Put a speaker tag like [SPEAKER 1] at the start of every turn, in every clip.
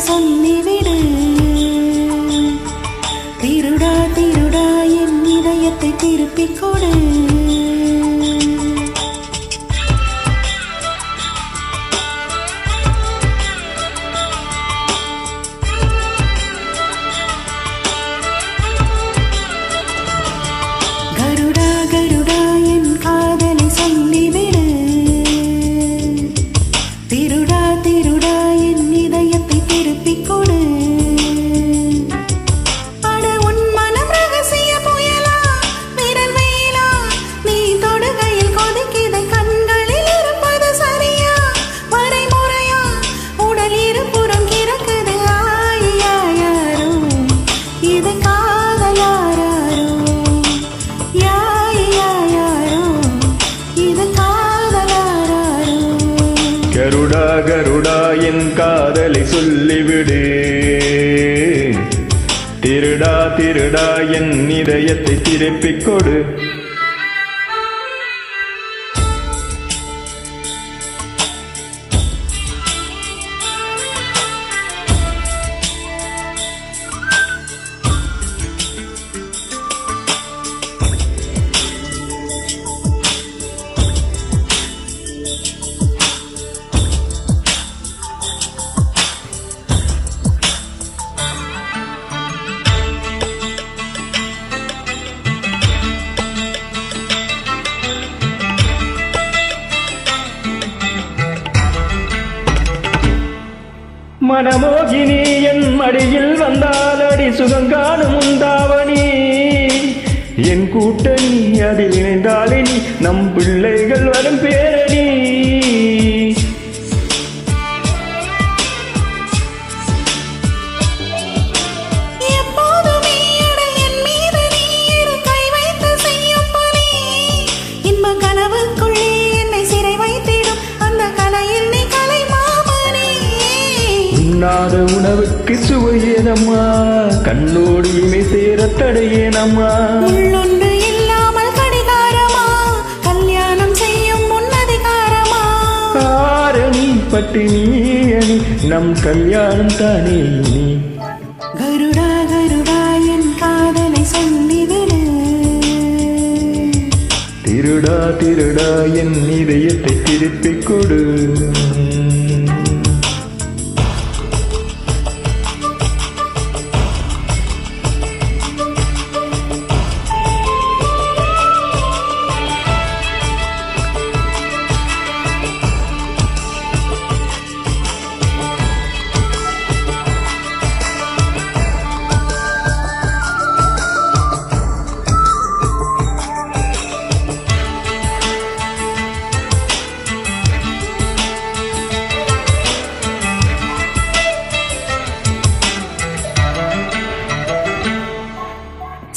[SPEAKER 1] சொல்லிவிடு. திருடா திருடா என் இதயத்தை திருப்பிக் கொடு. கருடா கருடா என் காதலை சொல்லிவிடு. திருடா திருடா என் இதயத்தை திருப்பிக் கொடு. அட உன் மனம் ரகசிய புயலா விரல் வேலா, நீ தொடுகையில் கொதிக்கிதை கண்களில் இருப்பது சரியா வரைமுறையா உடல் இருபுறம் கிடக்குது. ஆயாரோ இது காதலாரோ, யாயாரோ இது காதலாரோ.
[SPEAKER 2] கருடா கருடா என் காதலை சொல்லிவிடு. திருடா திருடா என் இதயத்தை திருப்பிக் கொடு. மனமோகினி என் மடியில் வந்தாலடி சுகங்காணும் உண்டாவணி. என் கூட்டணி அதில் இணைந்தாலினி நம் பிள்ளைகள் வரும் பேரணி.
[SPEAKER 1] எப்போதுமே அட என் மீது நீ இரு கை வைத்து செய்யும் பணி. இன்ப கனவுக்குள்ளே என்னை சிறை வைத்திடும் அந்த கலையில் நீ கலை மாமணி.
[SPEAKER 2] உண்ணாத உணவுக்கு சுவையேனம்மா, கண்ணோடு இமை சேர தடையேனம்மா.
[SPEAKER 1] உள்ளொன்று இல்லாமல் கடிகாரமா, கல்யாணம் செய்யும் முன்னதிகாரமா.
[SPEAKER 2] ஆரணி பட்டினி அணி நம் கல்யாணம் தானே இனி.
[SPEAKER 1] கருடா கருடா என் காதலை சொல்லிவிடு.
[SPEAKER 2] திருடா திருடா என் இதயத்தை திருப்பிக் கொடு.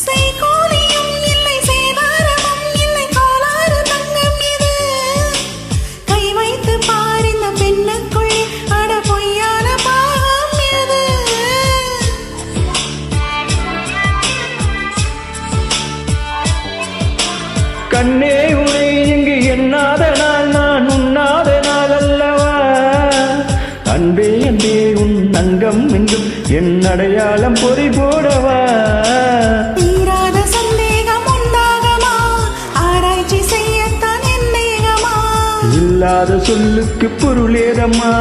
[SPEAKER 1] செய்கூலியும் இல்லை சேதாரமும் இல்லை கோளாறு தங்கம் இது. கை வைத்து பார் இந்த பெண்ணுக்குள்ளே அட பொய்யான பாகம் எது.
[SPEAKER 2] கண்ணே உனை இங்கு எண்ணாத நாள் நான் உண்ணாத நாள் அல்லவா. அன்பே அன்பே உன் அங்கம் எங்கும் என் அடையாளம் பொறி போடவா.
[SPEAKER 1] தீராத சந்தேகம் உண்டாகமா, ஆராய்ச்சி செய்யத்தான் என் வேகமா.
[SPEAKER 2] இல்லாத சொல்லுக்கு பொருளேதம்மா,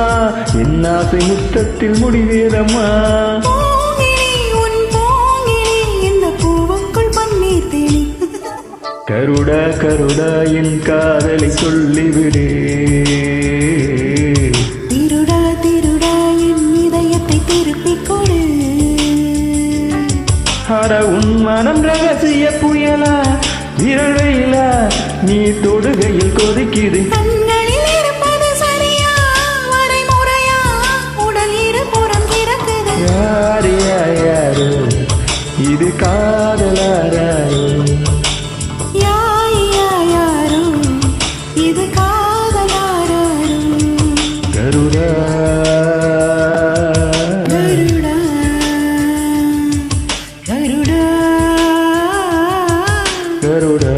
[SPEAKER 2] என் ஆசை முத்தத்தில் முடிவேதம்மா.
[SPEAKER 1] பூங்கிழி உன் பூங்கிழி இந்த பூவுக்குள் பன்னீர் தேனி.
[SPEAKER 2] கருடா கருடா என் காதலை சொல்லிவிடு.
[SPEAKER 1] திருடா திருடா என் இதயத்தை திருப்பிக் கொடு.
[SPEAKER 2] அட உன் மனம் ரகசிய புயலா விரல் வெயிலா, நீ தொடுகையில் கொதிக்குது.
[SPEAKER 1] கண்களில் இருப்பது சரியா வரைமுறையா உடல் இருபுறம் கிடக்குது.
[SPEAKER 2] யாரு இது காதலாரோ,
[SPEAKER 1] யாயாரோ இது காதலாரோ.
[SPEAKER 2] கருடா
[SPEAKER 1] கருடா கருடா
[SPEAKER 2] கருடா